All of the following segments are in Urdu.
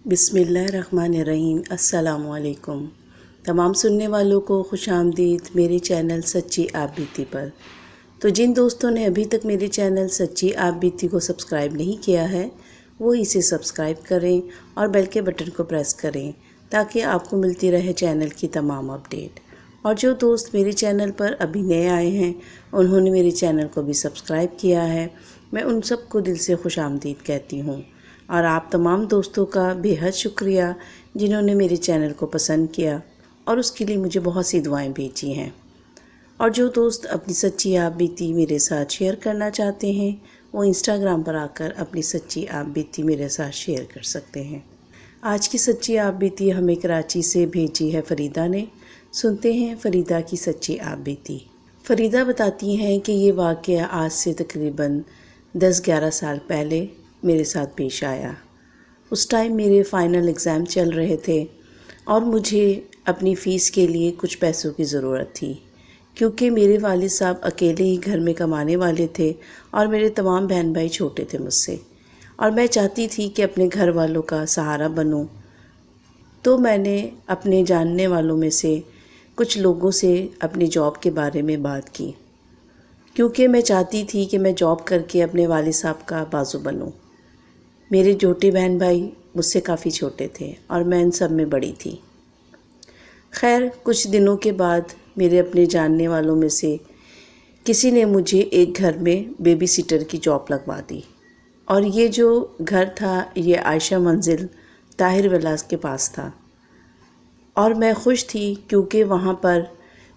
بسم اللہ الرحمن الرحیم۔ السلام علیکم تمام سننے والوں کو خوش آمدید میرے چینل سچی آپ بیتی پر۔ تو جن دوستوں نے ابھی تک میرے چینل سچی آپ بیتی کو سبسکرائب نہیں کیا ہے وہ اسے سبسکرائب کریں اور بیل کے بٹن کو پریس کریں تاکہ آپ کو ملتی رہے چینل کی تمام اپڈیٹ۔ اور جو دوست میرے چینل پر ابھی نئے آئے ہیں انہوں نے میرے چینل کو بھی سبسکرائب کیا ہے، میں ان سب کو دل سے خوش آمدید کہتی ہوں۔ اور آپ تمام دوستوں کا بے حد شکریہ جنہوں نے میرے چینل کو پسند کیا اور اس کے لیے مجھے بہت سی دعائیں بھیجی ہیں۔ اور جو دوست اپنی سچی آپ بیتی میرے ساتھ شیئر کرنا چاہتے ہیں وہ انسٹاگرام پر آ کر اپنی سچی آپ بیتی میرے ساتھ شیئر کر سکتے ہیں۔ آج کی سچی آپ بیتی ہمیں کراچی سے بھیجی ہے فریدہ نے۔ سنتے ہیں فریدہ کی سچی آپ بیتی۔ فریدہ بتاتی ہیں کہ یہ واقعہ آج سے تقریباً 10-11 سال پہلے میرے ساتھ پیش آیا۔ اس ٹائم میرے فائنل ایگزام چل رہے تھے اور مجھے اپنی فیس کے لیے کچھ پیسوں کی ضرورت تھی، کیونکہ میرے والد صاحب اکیلے ہی گھر میں کمانے والے تھے اور میرے تمام بہن بھائی چھوٹے تھے مجھ سے، اور میں چاہتی تھی کہ اپنے گھر والوں کا سہارا بنوں۔ تو میں نے اپنے جاننے والوں میں سے کچھ لوگوں سے اپنی جاب کے بارے میں بات کی، کیونکہ میں چاہتی تھی کہ میں جاب کر کے اپنے والد صاحب کا بازو بنوں۔ میرے چھوٹے بہن بھائی مجھ سے کافی چھوٹے تھے اور میں ان سب میں بڑی تھی۔ خیر کچھ دنوں کے بعد میرے اپنے جاننے والوں میں سے کسی نے مجھے ایک گھر میں بیبی سیٹر کی جاب لگوا دی، اور یہ جو گھر تھا یہ عائشہ منزل طاہر ولاس کے پاس تھا، اور میں خوش تھی کیونکہ وہاں پر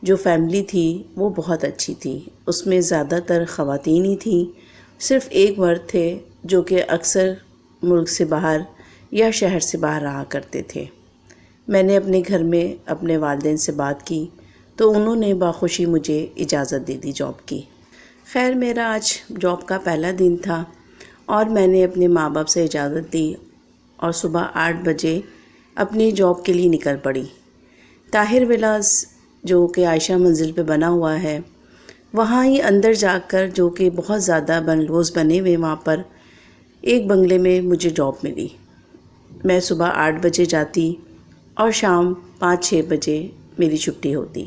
جو فیملی تھی وہ بہت اچھی تھی۔ اس میں زیادہ تر خواتین ہی تھیں، صرف ایک مرد تھے جو کہ اکثر ملک سے باہر یا شہر سے باہر رہا کرتے تھے۔ میں نے اپنے گھر میں اپنے والدین سے بات کی تو انہوں نے باخوشی مجھے اجازت دے دی جاب کی۔ خیر میرا آج جاب کا پہلا دن تھا اور میں نے اپنے ماں باپ سے اجازت دی اور صبح 8 بجے اپنی جاب کے لیے نکل پڑی۔ طاہر ولاس جو کہ عائشہ منزل پہ بنا ہوا ہے، وہاں ہی اندر جا کر جو کہ بہت زیادہ بنگلوز بنے ہوئے، وہاں پر ایک بنگلے میں مجھے جاب ملی۔ میں صبح 8 بجے جاتی اور شام 5-6 بجے میری چھٹی ہوتی۔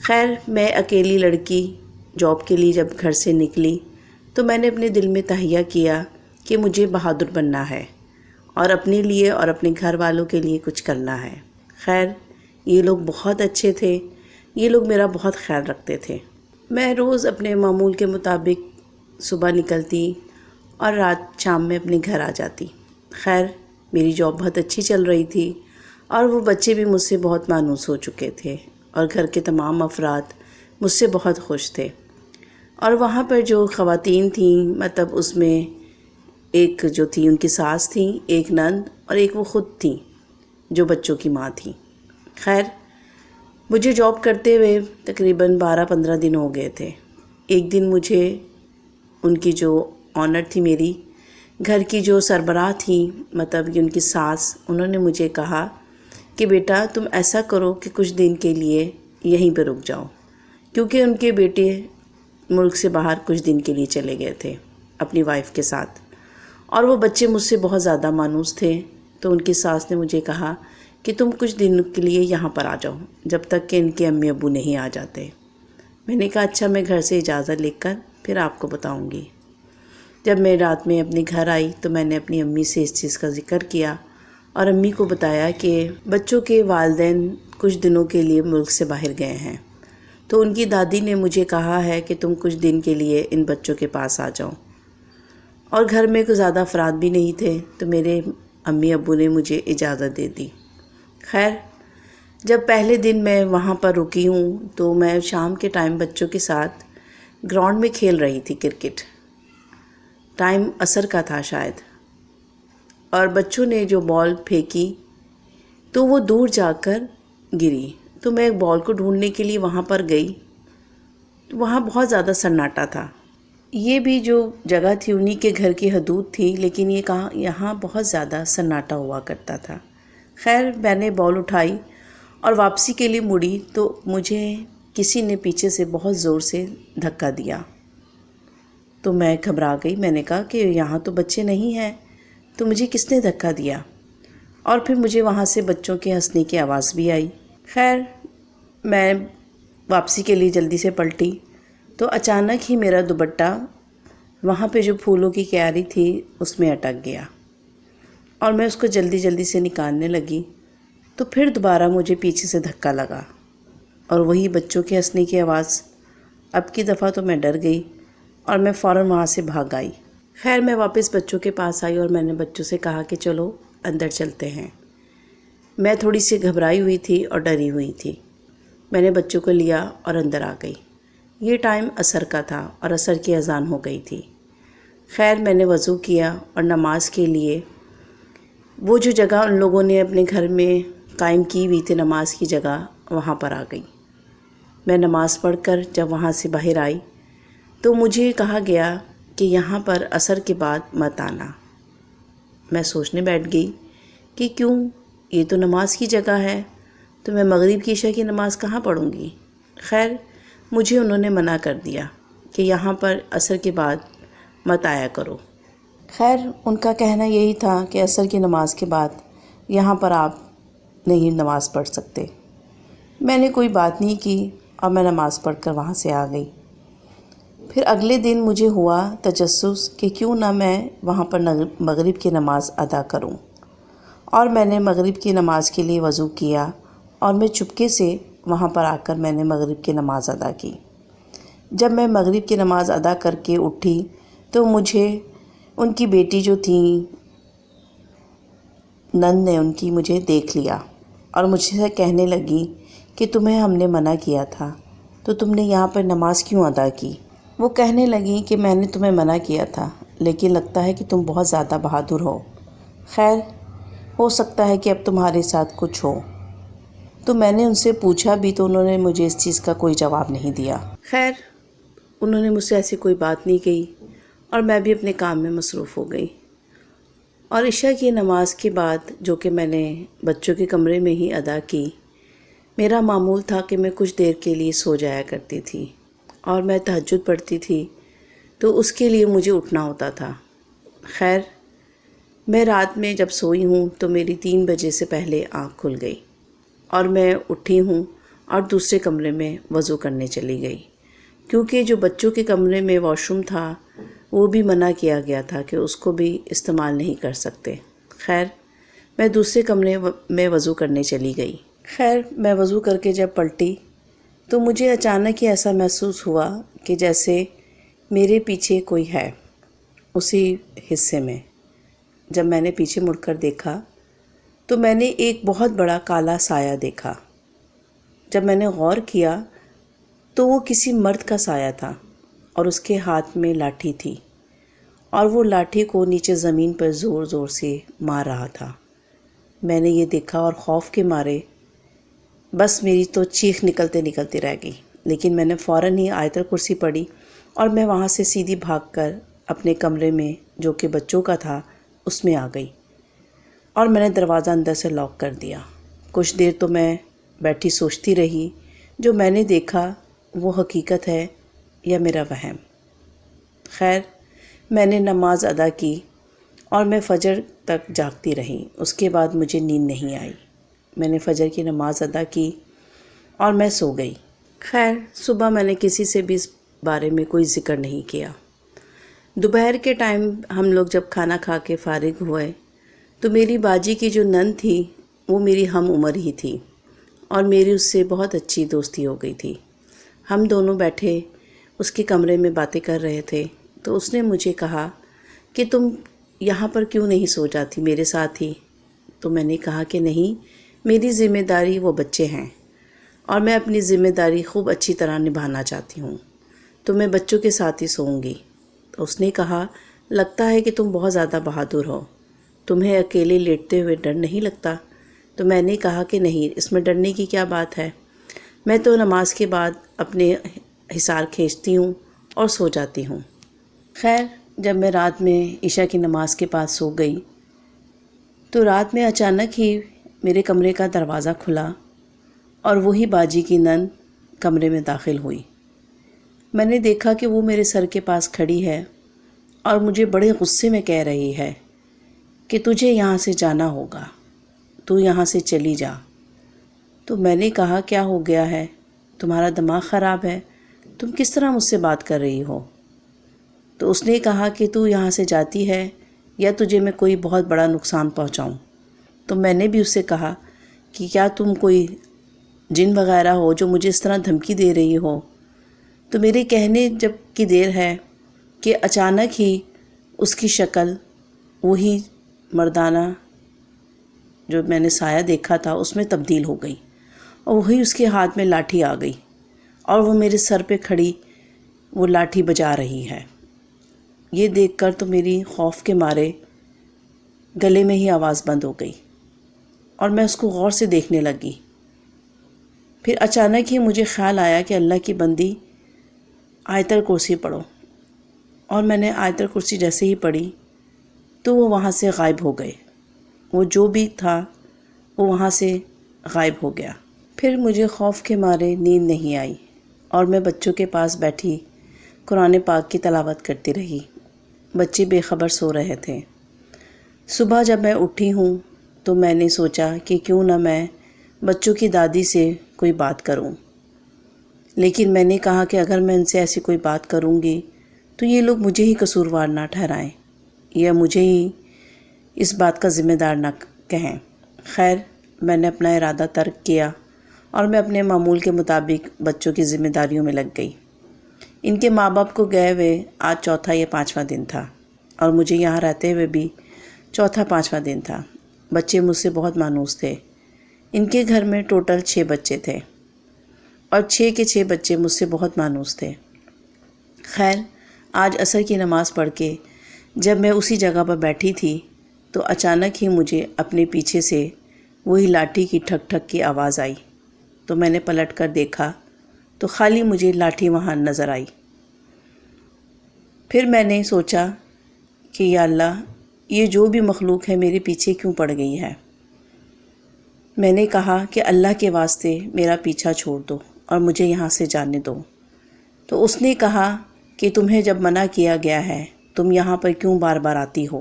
خیر میں اکیلی لڑکی جاب کے لیے جب گھر سے نکلی تو میں نے اپنے دل میں تہیہ کیا کہ مجھے بہادر بننا ہے اور اپنے لیے اور اپنے گھر والوں کے لیے کچھ کرنا ہے۔ خیر یہ لوگ بہت اچھے تھے، یہ لوگ میرا بہت خیال رکھتے تھے۔ میں روز اپنے معمول کے مطابق صبح نکلتی اور رات شام میں اپنے گھر آ جاتی۔ خیر میری جاب بہت اچھی چل رہی تھی اور وہ بچے بھی مجھ سے بہت مانوس ہو چکے تھے اور گھر کے تمام افراد مجھ سے بہت خوش تھے۔ اور وہاں پر جو خواتین تھیں، مطلب اس میں ایک جو تھی ان کی ساس تھیں، ایک نند، اور ایک وہ خود تھیں جو بچوں کی ماں تھیں۔ خیر مجھے جاب کرتے ہوئے تقریباً 12-15 دن ہو گئے تھے۔ ایک دن مجھے ان کی جو آنر تھی، میری گھر کی جو سربراہ تھیں، مطلب کہ ان کی ساس، انہوں نے مجھے کہا کہ بیٹا تم ایسا کرو کہ کچھ دن کے لیے یہیں پہ رک جاؤ، کیونکہ ان کے بیٹے ملک سے باہر کچھ دن کے لیے چلے گئے تھے اپنی وائف کے ساتھ، اور وہ بچے مجھ سے بہت زیادہ مانوس تھے۔ تو ان کی ساس نے مجھے کہا کہ تم کچھ دن کے لیے یہاں پر آ جاؤ جب تک کہ ان کے امی ابو نہیں آ جاتے۔ میں نے کہا اچھا، میں گھر سے اجازت لے کر پھر آپ کو بتاؤں گی۔ جب میں رات میں اپنے گھر آئی تو میں نے اپنی امی سے اس چیز کا ذکر کیا اور امی کو بتایا کہ بچوں کے والدین کچھ دنوں کے لیے ملک سے باہر گئے ہیں، تو ان کی دادی نے مجھے کہا ہے کہ تم کچھ دن کے لیے ان بچوں کے پاس آ جاؤ، اور گھر میں کوئی زیادہ افراد بھی نہیں تھے تو میرے امی ابو نے مجھے اجازت دے دی۔ خیر جب پہلے دن میں وہاں پر رکی ہوں تو میں شام کے ٹائم بچوں کے ساتھ گراؤنڈ میں کھیل رہی تھی کرکٹ۔ ٹائم عصر کا تھا شاید، اور بچوں نے جو بال پھینکی تو وہ دور جا کر گری، تو میں ایک بال کو ڈھونڈنے کے لیے وہاں پر گئی۔ وہاں بہت زیادہ سناٹا تھا، یہ بھی جو جگہ تھی انہی کے گھر کی حدود تھی، لیکن یہ کہاں یہاں بہت زیادہ سناٹا ہوا کرتا تھا۔ خیر میں نے بال اٹھائی اور واپسی کے لیے مڑی تو مجھے کسی نے پیچھے سے بہت زور سے دھکا دیا، تو میں گھبرا گئی۔ میں نے کہا کہ یہاں تو بچے نہیں ہیں، تو مجھے کس نے دھکا دیا؟ اور پھر مجھے وہاں سے بچوں کے ہنسنے کی آواز بھی آئی۔ خیر میں واپسی کے لیے جلدی سے پلٹی تو اچانک ہی میرا دوپٹہ وہاں پہ جو پھولوں کی کیاری تھی اس میں اٹک گیا، اور میں اس کو جلدی جلدی سے نکالنے لگی تو پھر دوبارہ مجھے پیچھے سے دھکا لگا اور وہی بچوں کے ہنسنے کی آواز۔ اب کی دفعہ تو میں ڈر گئی اور میں فوراً وہاں سے بھاگ آئی۔ خیر میں واپس بچوں کے پاس آئی اور میں نے بچوں سے کہا کہ چلو اندر چلتے ہیں۔ میں تھوڑی سی گھبرائی ہوئی تھی اور ڈری ہوئی تھی۔ میں نے بچوں کو لیا اور اندر آ گئی۔ یہ ٹائم عصر کا تھا اور عصر کی اذان ہو گئی تھی۔ خیر میں نے وضو کیا اور نماز کے لیے وہ جو جگہ ان لوگوں نے اپنے گھر میں قائم کی ہوئی تھی نماز کی جگہ، وہاں پر آ گئی۔ میں نماز پڑھ کر جب وہاں سے باہر آئی تو مجھے کہا گیا کہ یہاں پر عصر کے بعد مت آنا۔ میں سوچنے بیٹھ گئی کہ کیوں، یہ تو نماز کی جگہ ہے، تو میں مغرب کی عشاء کی نماز کہاں پڑھوں گی؟ خیر مجھے انہوں نے منع کر دیا کہ یہاں پر عصر کے بعد مت آیا کرو۔ خیر ان کا کہنا یہی تھا کہ عصر کی نماز کے بعد یہاں پر آپ نہیں نماز پڑھ سکتے۔ میں نے کوئی بات نہیں کی اور میں نماز پڑھ کر وہاں سے آ گئی۔ پھر اگلے دن مجھے ہوا تجسس کہ کیوں نہ میں وہاں پر مغرب کی نماز ادا کروں، اور میں نے مغرب کی نماز کے لیے وضو کیا اور میں چپکے سے وہاں پر آ کر میں نے مغرب کی نماز ادا کی۔ جب میں مغرب کی نماز ادا کر کے اٹھی تو مجھے ان کی بیٹی جو تھی نند نے ان کی مجھے دیکھ لیا اور مجھ سے کہنے لگی کہ تمہیں ہم نے منع کیا تھا تو تم نے یہاں پر نماز کیوں ادا کی؟ وہ کہنے لگی کہ میں نے تمہیں منع کیا تھا لیکن لگتا ہے کہ تم بہت زیادہ بہادر ہو۔ خیر ہو سکتا ہے کہ اب تمہارے ساتھ کچھ ہو۔ تو میں نے ان سے پوچھا بھی تو انہوں نے مجھے اس چیز کا کوئی جواب نہیں دیا۔ خیر انہوں نے مجھ سے ایسی کوئی بات نہیں کہی اور میں بھی اپنے کام میں مصروف ہو گئی۔ اور عشاء کی نماز کے بعد جو کہ میں نے بچوں کے کمرے میں ہی ادا کی، میرا معمول تھا کہ میں کچھ دیر کے لیے سو جایا کرتی تھی، اور میں تہجد پڑھتی تھی تو اس کے لیے مجھے اٹھنا ہوتا تھا۔ خیر میں رات میں جب سوئی ہوں تو میری 3 بجے سے پہلے آنکھ کھل گئی اور میں اٹھی ہوں اور دوسرے کمرے میں وضو کرنے چلی گئی، کیونکہ جو بچوں کے کمرے میں واش روم تھا وہ بھی منع کیا گیا تھا کہ اس کو بھی استعمال نہیں کر سکتے۔ خیر میں دوسرے کمرے میں وضو کرنے چلی گئی۔ خیر میں وضو کر کے جب پلٹی تو مجھے اچانک ہی ایسا محسوس ہوا کہ جیسے میرے پیچھے کوئی ہے اسی حصے میں۔ جب میں نے پیچھے مڑ کر دیکھا تو میں نے ایک بہت بڑا کالا سایہ دیکھا۔ جب میں نے غور کیا تو وہ کسی مرد کا سایہ تھا اور اس کے ہاتھ میں لاٹھی تھی، اور وہ لاٹھی کو نیچے زمین پر زور زور سے مار رہا تھا۔ میں نے یہ دیکھا اور خوف کے مارے بس میری تو چیخ نکلتے نکلتے رہ گئی، لیکن میں نے فوراً ہی آیت الکرسی پڑھی اور میں وہاں سے سیدھی بھاگ کر اپنے کمرے میں جو کہ بچوں کا تھا اس میں آ گئی، اور میں نے دروازہ اندر سے لاک کر دیا۔ کچھ دیر تو میں بیٹھی سوچتی رہی جو میں نے دیکھا وہ حقیقت ہے یا میرا وہم۔ خیر میں نے نماز ادا کی اور میں فجر تک جاگتی رہی۔ اس کے بعد مجھے نیند نہیں آئی۔ میں نے فجر کی نماز ادا کی اور میں سو گئی۔ خیر صبح میں نے کسی سے بھی اس بارے میں کوئی ذکر نہیں کیا۔ دوپہر کے ٹائم ہم لوگ جب کھانا کھا کے فارغ ہوئے تو میری باجی کی جو نند تھی وہ میری ہم عمر ہی تھی، اور میری اس سے بہت اچھی دوستی ہو گئی تھی۔ ہم دونوں بیٹھے اس کے کمرے میں باتیں کر رہے تھے تو اس نے مجھے کہا کہ تم یہاں پر کیوں نہیں سو جاتی میرے ساتھ ہی؟ تو میں نے کہا کہ نہیں، میری ذمہ داری وہ بچے ہیں اور میں اپنی ذمہ داری خوب اچھی طرح نبھانا چاہتی ہوں، تو میں بچوں کے ساتھ ہی سوؤں گی۔ تو اس نے کہا لگتا ہے کہ تم بہت زیادہ بہادر ہو، تمہیں اکیلے لیٹتے ہوئے ڈر نہیں لگتا؟ تو میں نے کہا کہ نہیں، اس میں ڈرنے کی کیا بات ہے، میں تو نماز کے بعد اپنے حصار کھینچتی ہوں اور سو جاتی ہوں۔ خیر جب میں رات میں عشاء کی نماز کے پاس سو گئی تو رات میں اچانک ہی میرے کمرے کا دروازہ کھلا اور وہی باجی کی نند کمرے میں داخل ہوئی۔ میں نے دیکھا کہ وہ میرے سر کے پاس کھڑی ہے اور مجھے بڑے غصے میں کہہ رہی ہے کہ تجھے یہاں سے جانا ہوگا، تو یہاں سے چلی جا۔ تو میں نے کہا کیا ہو گیا ہے؟ تمہارا دماغ خراب ہے؟ تم کس طرح مجھ سے بات کر رہی ہو؟ تو اس نے کہا کہ تو یہاں سے جاتی ہے یا تجھے میں کوئی بہت بڑا نقصان پہنچاؤں۔ تو میں نے بھی اس سے کہا کہ کیا تم کوئی جن وغیرہ ہو جو مجھے اس طرح دھمکی دے رہی ہو؟ تو میرے کہنے جب کی دیر ہے کہ اچانک ہی اس کی شکل وہی مردانہ جو میں نے سایہ دیکھا تھا اس میں تبدیل ہو گئی، اور وہی اس کے ہاتھ میں لاٹھی آ گئی، اور وہ میرے سر پہ کھڑی وہ لاٹھی بجا رہی ہے۔ یہ دیکھ کر تو میری خوف کے مارے گلے میں ہی آواز بند ہو گئی، اور میں اس کو غور سے دیکھنے لگی۔ پھر اچانک ہی مجھے خیال آیا کہ اللہ کی بندی آیت الکرسی پڑھو، اور میں نے آیت الکرسی جیسے ہی پڑھی تو وہ وہاں سے غائب ہو گئے، وہ جو بھی تھا وہ وہاں سے غائب ہو گیا۔ پھر مجھے خوف کے مارے نیند نہیں آئی، اور میں بچوں کے پاس بیٹھی قرآن پاک کی تلاوت کرتی رہی۔ بچے بے خبر سو رہے تھے۔ صبح جب میں اٹھی ہوں تو میں نے سوچا کہ کیوں نہ میں بچوں کی دادی سے کوئی بات کروں، لیکن میں نے کہا کہ اگر میں ان سے ایسی کوئی بات کروں گی تو یہ لوگ مجھے ہی قصوروار نہ ٹھہرائیں یا مجھے ہی اس بات کا ذمہ دار نہ کہیں۔ خیر، میں نے اپنا ارادہ ترک کیا اور میں اپنے معمول کے مطابق بچوں کی ذمہ داریوں میں لگ گئی۔ ان کے ماں باپ کو گئے ہوئے آج چوتھا یا پانچواں دن تھا، اور مجھے یہاں رہتے ہوئے بھی چوتھا پانچواں دن تھا۔ بچے مجھ سے بہت مانوس تھے۔ ان کے گھر میں ٹوٹل 6 بچے تھے، اور 6 کے 6 بچے مجھ سے بہت مانوس تھے۔ خیر، آج عصر کی نماز پڑھ کے جب میں اسی جگہ پر بیٹھی تھی تو اچانک ہی مجھے اپنے پیچھے سے وہی لاٹھی کی ٹھک ٹھک کی آواز آئی۔ تو میں نے پلٹ کر دیکھا تو خالی مجھے لاٹھی وہاں نظر آئی۔ پھر میں نے سوچا کہ یا اللہ، یہ جو بھی مخلوق ہے میرے پیچھے کیوں پڑ گئی ہے؟ میں نے کہا کہ اللہ کے واسطے میرا پیچھا چھوڑ دو اور مجھے یہاں سے جانے دو۔ تو اس نے کہا کہ تمہیں جب منع کیا گیا ہے تم یہاں پر کیوں بار بار آتی ہو؟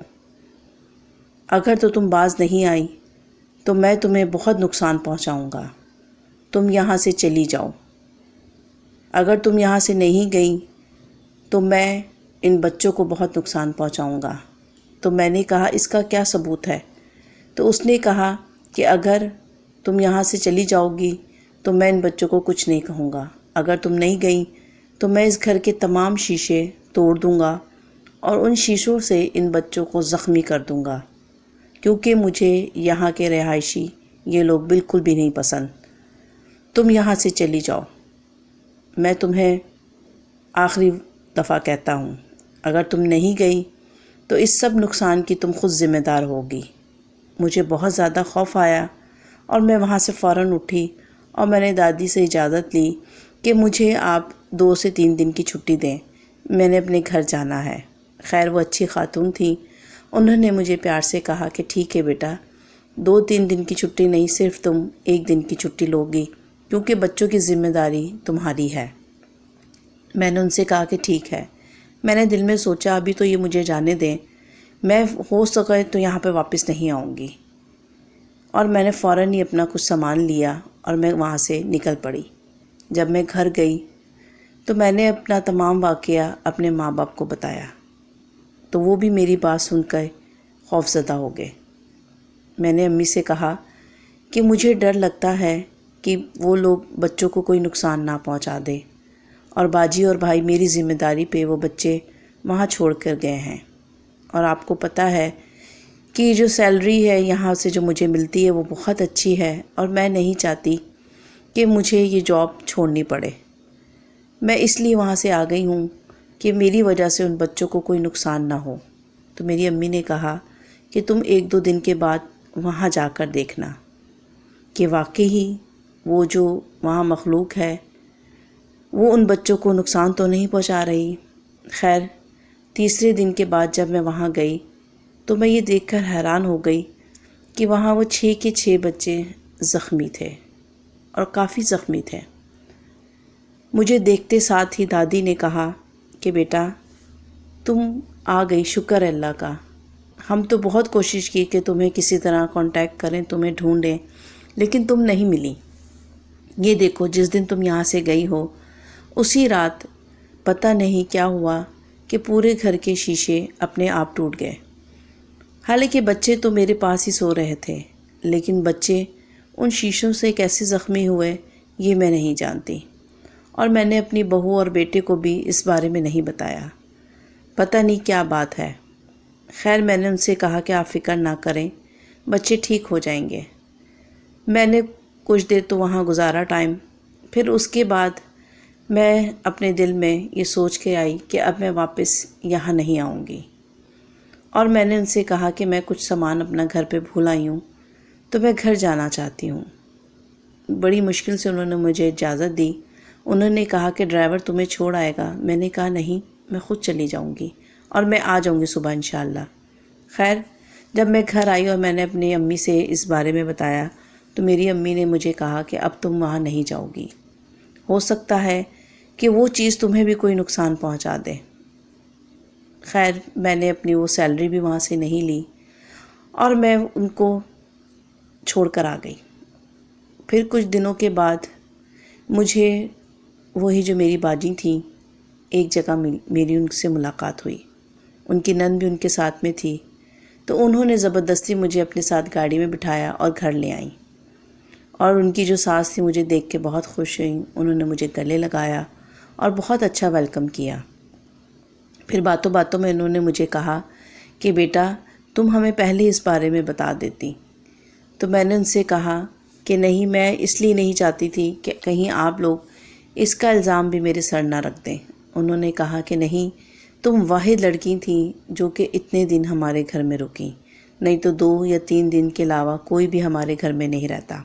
اگر تو تم باز نہیں آئی تو میں تمہیں بہت نقصان پہنچاؤں گا، تم یہاں سے چلی جاؤ۔ اگر تم یہاں سے نہیں گئی تو میں ان بچوں کو بہت نقصان پہنچاؤں گا۔ تو میں نے کہا اس کا کیا ثبوت ہے؟ تو اس نے کہا کہ اگر تم یہاں سے چلی جاؤ گی تو میں ان بچوں کو کچھ نہیں کہوں گا، اگر تم نہیں گئی تو میں اس گھر کے تمام شیشے توڑ دوں گا اور ان شیشوں سے ان بچوں کو زخمی کر دوں گا، کیونکہ مجھے یہاں کے رہائشی یہ لوگ بالکل بھی نہیں پسند۔ تم یہاں سے چلی جاؤ، میں تمہیں آخری دفعہ کہتا ہوں، اگر تم نہیں گئی تو اس سب نقصان کی تم خود ذمہ دار ہوگی۔ مجھے بہت زیادہ خوف آیا اور میں وہاں سے فوراً اٹھی اور میں نے دادی سے اجازت لی کہ مجھے آپ 2 سے 3 دن کی چھٹی دیں، میں نے اپنے گھر جانا ہے۔ خیر، وہ اچھی خاتون تھیں، انہوں نے مجھے پیار سے کہا کہ ٹھیک ہے بیٹا، 2-3 دن کی چھٹی نہیں، صرف تم 1 دن کی چھٹی لوگی، کیونکہ بچوں کی ذمہ داری تمہاری ہے۔ میں نے ان سے کہا کہ ٹھیک ہے۔ میں نے دل میں سوچا ابھی تو یہ مجھے جانے دیں، میں ہو سکے تو یہاں پہ واپس نہیں آؤں گی، اور میں نے فوراً ہی اپنا کچھ سامان لیا اور میں وہاں سے نکل پڑی۔ جب میں گھر گئی تو میں نے اپنا تمام واقعہ اپنے ماں باپ کو بتایا، تو وہ بھی میری بات سن کر خوف زدہ ہو گئے۔ میں نے امی سے کہا کہ مجھے ڈر لگتا ہے کہ وہ لوگ بچوں کو کوئی نقصان نہ پہنچا دے، اور باجی اور بھائی میری ذمہ داری پہ وہ بچے وہاں چھوڑ کر گئے ہیں، اور آپ کو پتہ ہے کہ جو سیلری ہے یہاں سے جو مجھے ملتی ہے وہ بہت اچھی ہے، اور میں نہیں چاہتی کہ مجھے یہ جاب چھوڑنی پڑے۔ میں اس لیے وہاں سے آ گئی ہوں کہ میری وجہ سے ان بچوں کو کوئی نقصان نہ ہو۔ تو میری امی نے کہا کہ تم 1-2 دن کے بعد وہاں جا کر دیکھنا کہ واقعی وہ جو وہاں مخلوق ہے وہ ان بچوں کو نقصان تو نہیں پہنچا رہی۔ خیر، تیسرے دن کے بعد جب میں وہاں گئی تو میں یہ دیکھ کر حیران ہو گئی کہ وہاں وہ 6 کے 6 بچے زخمی تھے، اور کافی زخمی تھے۔ مجھے دیکھتے ساتھ ہی دادی نے کہا کہ بیٹا تم آ گئی، شکر ہے اللہ کا، ہم تو بہت کوشش کی کہ تمہیں کسی طرح کانٹیکٹ کریں، تمہیں ڈھونڈیں، لیکن تم نہیں ملی۔ یہ دیکھو جس دن تم یہاں سے گئی ہو اسی رات پتہ نہیں کیا ہوا کہ پورے گھر کے شیشے اپنے آپ ٹوٹ گئے۔ حالانکہ بچے تو میرے پاس ہی سو رہے تھے، لیکن بچے ان شیشوں سے کیسے زخمی ہوئے یہ میں نہیں جانتی، اور میں نے اپنی بہو اور بیٹے کو بھی اس بارے میں نہیں بتایا۔ پتہ نہیں کیا بات ہے۔ خیر میں نے ان سے کہا کہ آپ فکر نہ کریں، بچے ٹھیک ہو جائیں گے۔ میں نے کچھ دیر تو وہاں گزارا ٹائم، پھر اس کے بعد میں اپنے دل میں یہ سوچ کے آئی کہ اب میں واپس یہاں نہیں آؤں گی، اور میں نے ان سے کہا کہ میں کچھ سامان اپنا گھر پہ بھول آئی ہوں تو میں گھر جانا چاہتی ہوں۔ بڑی مشکل سے انہوں نے مجھے اجازت دی۔ انہوں نے کہا کہ ڈرائیور تمہیں چھوڑ آئے گا۔ میں نے کہا نہیں، میں خود چلی جاؤں گی اور میں آ جاؤں گی صبح انشاءاللہ۔ خیر جب میں گھر آئی اور میں نے اپنی امی سے اس بارے میں بتایا تو میری امی نے مجھے کہا کہ اب تم وہاں نہیں جاؤ گی، ہو سکتا ہے کہ وہ چیز تمہیں بھی کوئی نقصان پہنچا دے۔ خیر میں نے اپنی وہ سیلری بھی وہاں سے نہیں لی اور میں ان کو چھوڑ کر آ گئی۔ پھر کچھ دنوں کے بعد مجھے وہی جو میری باجی تھیں ایک جگہ میری ان سے ملاقات ہوئی، ان کی نند بھی ان کے ساتھ میں تھی، تو انہوں نے زبردستی مجھے اپنے ساتھ گاڑی میں بٹھایا اور گھر لے آئیں، اور ان کی جو ساس تھی مجھے دیکھ کے بہت خوش ہوئیں۔ انہوں نے مجھے گلے لگایا اور بہت اچھا ویلکم کیا۔ پھر باتوں باتوں میں انہوں نے مجھے کہا کہ بیٹا تم ہمیں پہلے اس بارے میں بتا دیتی۔ تو میں نے ان سے کہا کہ نہیں، میں اس لیے نہیں چاہتی تھی کہ کہیں آپ لوگ اس کا الزام بھی میرے سر نہ رکھ دیں۔ انہوں نے کہا کہ نہیں، تم واحد لڑکی تھیں جو کہ اتنے دن ہمارے گھر میں رکیں، نہیں تو 2 یا 3 دن کے علاوہ کوئی بھی ہمارے گھر میں نہیں رہتا۔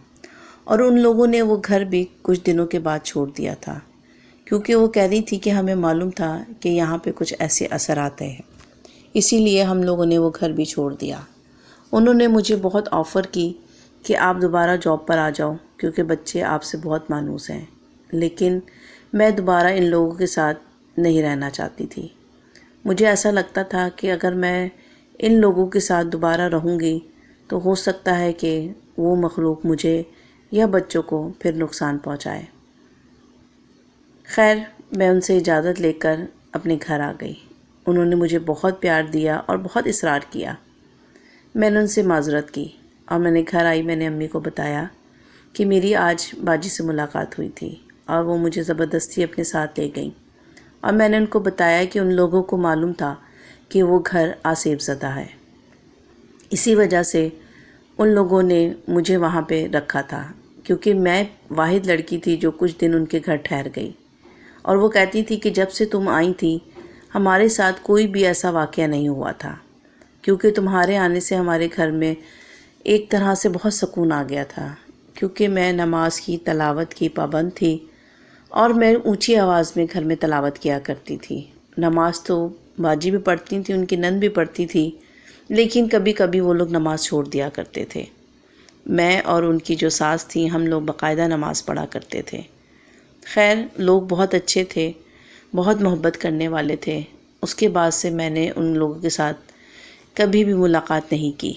اور ان لوگوں نے وہ گھر بھی کچھ دنوں کے بعد چھوڑ دیا تھا، کیونکہ وہ کہہ رہی تھی کہ ہمیں معلوم تھا کہ یہاں پہ کچھ ایسے اثرات ہیں، اسی لیے ہم لوگوں نے وہ گھر بھی چھوڑ دیا۔ انہوں نے مجھے بہت آفر کی کہ آپ دوبارہ جاب پر آ جاؤ کیونکہ بچے آپ سے بہت مانوس ہیں، لیکن میں دوبارہ ان لوگوں کے ساتھ نہیں رہنا چاہتی تھی۔ مجھے ایسا لگتا تھا کہ اگر میں ان لوگوں کے ساتھ دوبارہ رہوں گی تو ہو سکتا ہے کہ وہ مخلوق مجھے یا بچوں کو پھر نقصان پہنچائے۔ خیر میں ان سے اجازت لے کر اپنے گھر آ گئی۔ انہوں نے مجھے بہت پیار دیا اور بہت اصرار کیا۔ میں نے ان سے معذرت کی اور میں نے گھر آئی، میں نے امی کو بتایا کہ میری آج باجی سے ملاقات ہوئی تھی اور وہ مجھے زبردستی اپنے ساتھ لے گئیں، اور میں نے ان کو بتایا کہ ان لوگوں کو معلوم تھا کہ وہ گھر آسیب زدہ ہے، اسی وجہ سے ان لوگوں نے مجھے وہاں پہ رکھا تھا، کیونکہ میں واحد لڑکی تھی جو کچھ دن ان کے گھر ٹھہر گئی۔ اور وہ کہتی تھی کہ جب سے تم آئی تھی ہمارے ساتھ کوئی بھی ایسا واقعہ نہیں ہوا تھا، کیونکہ تمہارے آنے سے ہمارے گھر میں ایک طرح سے بہت سکون آ گیا تھا، کیونکہ میں نماز کی تلاوت کی پابند تھی اور میں اونچی آواز میں گھر میں تلاوت کیا کرتی تھی۔ نماز تو باجی بھی پڑھتی تھی، ان کی نند بھی پڑھتی تھی، لیکن کبھی کبھی وہ لوگ نماز چھوڑ دیا کرتے تھے۔ میں اور ان کی جو ساس تھیں ہم لوگ باقاعدہ نماز پڑھا کرتے تھے۔ خیر لوگ بہت اچھے تھے، بہت محبت کرنے والے تھے۔ اس کے بعد سے میں نے ان لوگوں کے ساتھ کبھی بھی ملاقات نہیں کی۔